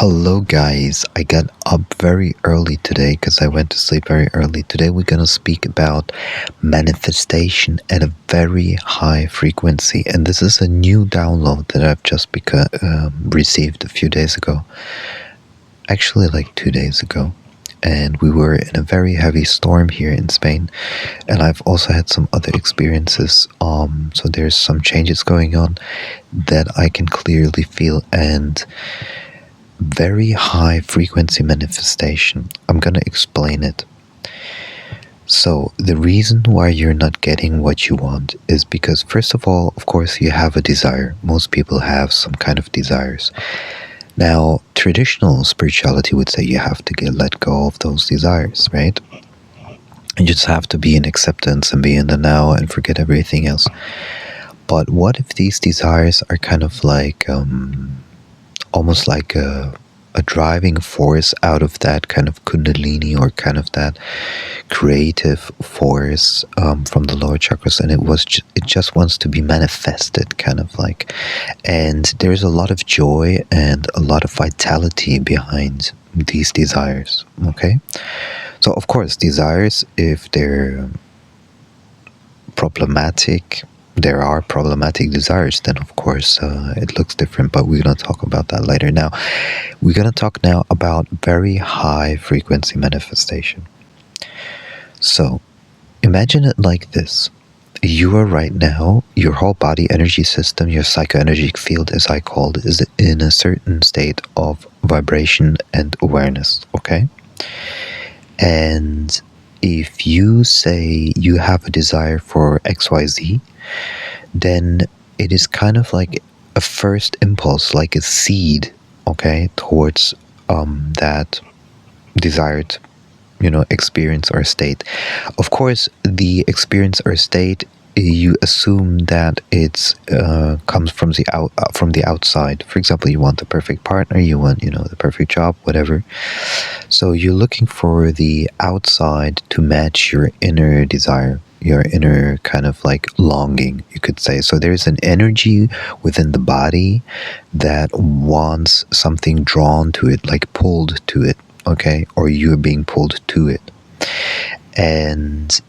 Hello, guys. I got up very early today because I went to sleep very early. Today, we're going to speak about manifestation at a very high frequency. And this is a new download that I've just received a few days ago. Actually, like 2 days ago. And we were in a very heavy storm here in Spain. And I've also had some other experiences. So there's some changes going on that I can clearly feel. And very high frequency manifestation. I'm going to explain it. So, the reason why you're not getting what you want is because, first of all, of course, you have a desire. Most people have some kind of desires. Now, traditional spirituality would say you have to let go of those desires, right? You just have to be in acceptance and be in the now and forget everything else. But what if these desires are kind of like almost like a driving force out of that kind of kundalini or kind of that creative force from the lower chakras, and it just wants to be manifested, kind of like. And there's a lot of joy and a lot of vitality behind these desires. Okay, so of course desires, if they're problematic, there are problematic desires, then of course it looks different, but we're going to talk about that later. Now, we're going to talk now about very high frequency manifestation. So, imagine it like this. You are right now, your whole body energy system, your psychoenergetic field, as I called it, is in a certain state of vibration and awareness, okay? And if you say you have a desire for XYZ, then it is kind of like a first impulse, like a seed, okay, towards that desired, experience or state. Of course, the experience or state, you assume that it's comes from the outside. For example, you want the perfect partner, you want the perfect job, whatever. So you're looking for the outside to match your inner desire, your inner kind of like longing, you could say. So there's an energy within the body that wants something drawn to it, like pulled to it, okay, or you're being pulled to it. And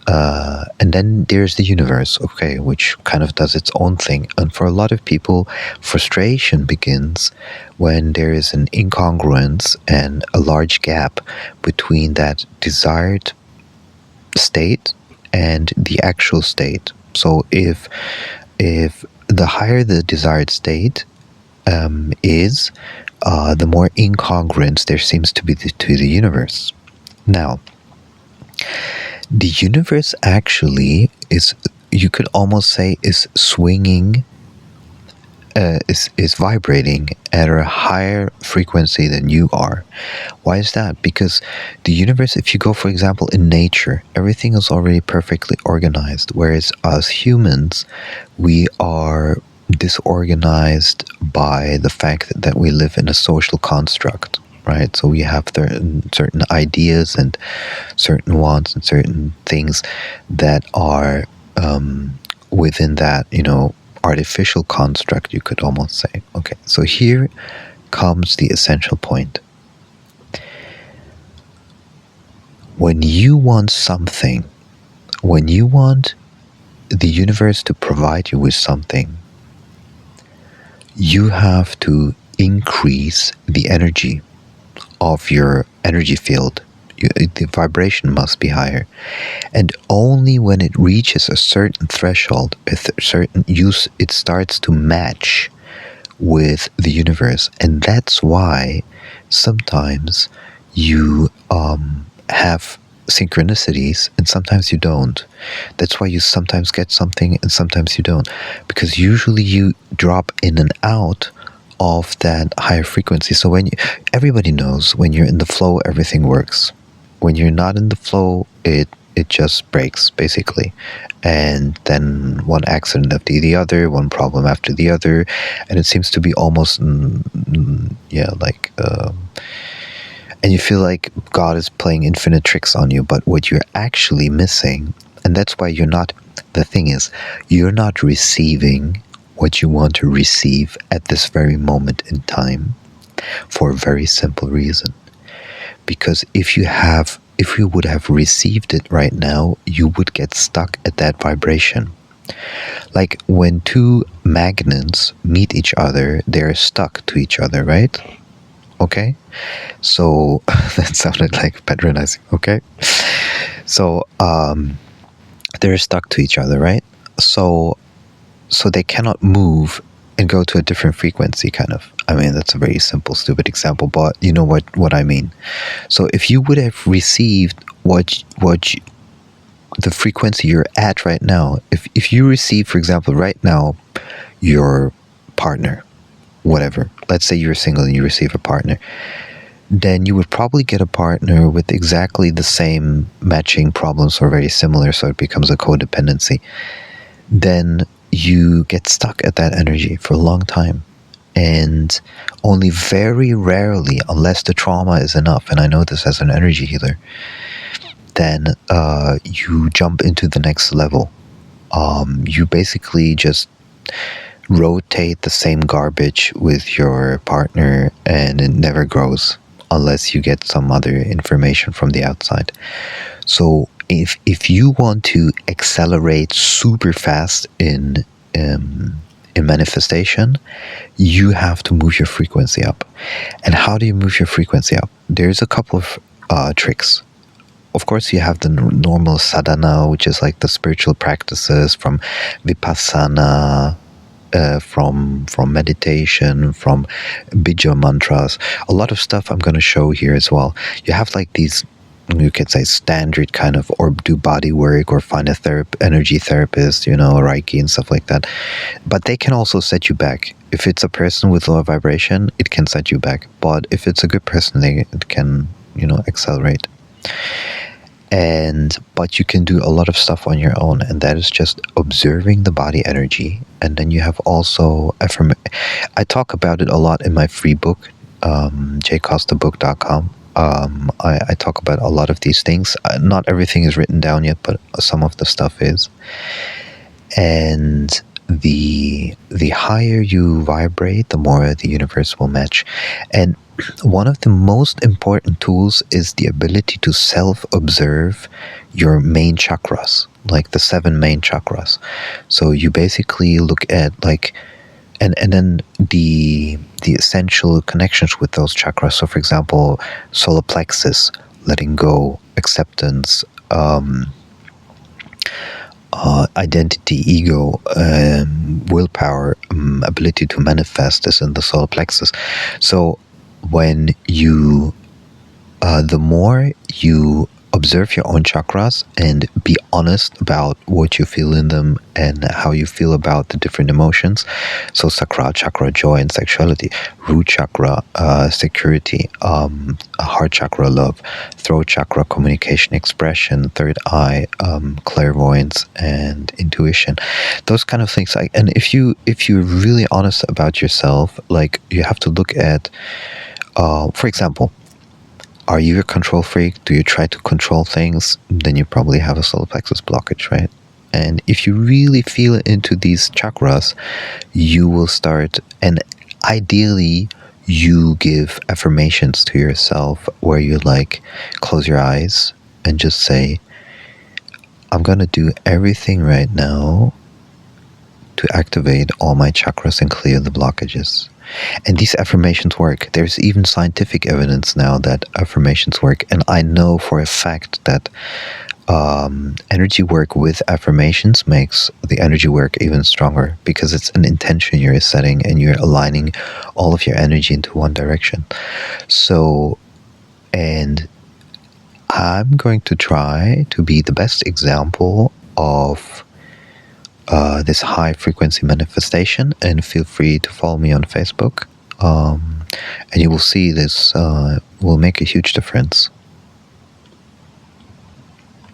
then there's the universe, okay, which kind of does its own thing. And for a lot of people, frustration begins when there is an incongruence and a large gap between that desired state and the actual state. So if the higher the desired state is, the more incongruence there seems to be to the universe. Now, the universe actually is, you could almost say, is swinging, is vibrating at a higher frequency than you are. Why is that? Because the universe, if you go, for example, in nature, everything is already perfectly organized, whereas us humans, we are disorganized by the fact that we live in a social construct. Right, so we have certain ideas and certain wants and certain things that are within that, artificial construct, you could almost say. Okay, so here comes the essential point. When you want something, when you want the universe to provide you with something, you have to increase the energy of your energy field. The vibration must be higher, and only when it reaches a certain threshold, certain use, it starts to match with the universe. And that's why sometimes you have synchronicities and sometimes you don't. That's why you sometimes get something and sometimes you don't, because usually you drop in and out of that higher frequency. So everybody knows when you're in the flow, everything works. When you're not in the flow, it just breaks, basically. And then one accident after the other, one problem after the other, and it seems to be almost and you feel like God is playing infinite tricks on you. But what you're actually missing, and that's why the thing is, you're not receiving what you want to receive at this very moment in time, for a very simple reason. Because if you would have received it right now, you would get stuck at that vibration. Like when two magnets meet each other, they're stuck to each other, right? Okay? So that sounded like patronizing, okay? So they're stuck to each other, right? So they cannot move and go to a different frequency, kind of. I mean, that's a very simple, stupid example, but you know what I mean. So if you would have received the frequency you're at right now, if you receive, for example, right now, your partner, whatever, let's say you're single and you receive a partner, then you would probably get a partner with exactly the same matching problems or very similar, so it becomes a codependency. Then you get stuck at that energy for a long time. And only very rarely, unless the trauma is enough, and I know this as an energy healer, then you jump into the next level. You basically just rotate the same garbage with your partner, and it never grows unless you get some other information from the outside. So if you want to accelerate super fast in manifestation, you have to move your frequency up. And how do you move your frequency up? There's a couple of tricks. Of course, you have the normal sadhana, which is like the spiritual practices from vipassana, from meditation, from bija mantras. A lot of stuff I'm going to show here as well. You have like these, you could say, standard kind of, or do body work, or find a energy therapist, Reiki and stuff like that. But they can also set you back. If it's a person with low vibration, it can set you back. But if it's a good person, it can, accelerate. But you can do a lot of stuff on your own, and that is just observing the body energy. And then you have also I talk about it a lot in my free book, jcostabook.com. I talk about a lot of these things. Not everything is written down yet, but some of the stuff is. And the higher you vibrate, the more the universe will match. And one of the most important tools is the ability to self-observe your main chakras, like the 7 main chakras. So you basically look at and then the essential connections with those chakras. So for example, solar plexus, letting go, acceptance, identity, ego, willpower, ability to manifest is in the solar plexus. So when you the more you observe your own chakras and be honest about what you feel in them and how you feel about the different emotions. So sakral chakra, joy and sexuality; root chakra, security; heart chakra, love; throat chakra, communication, expression; third eye, clairvoyance and intuition. Those kind of things. And if you're really honest about yourself, like, you have to look at, for example, are you a control freak? Do you try to control things? Then you probably have a solar plexus blockage, right? And if you really feel into these chakras, you will start, and ideally you give affirmations to yourself where you close your eyes and just say, I'm going to do everything right now to activate all my chakras and clear the blockages. And these affirmations work. There's even scientific evidence now that affirmations work. And I know for a fact that energy work with affirmations makes the energy work even stronger, because it's an intention you're setting and you're aligning all of your energy into one direction. So, and I'm going to try to be the best example of this high frequency manifestation, and feel free to follow me on Facebook, and you will see this will make a huge difference.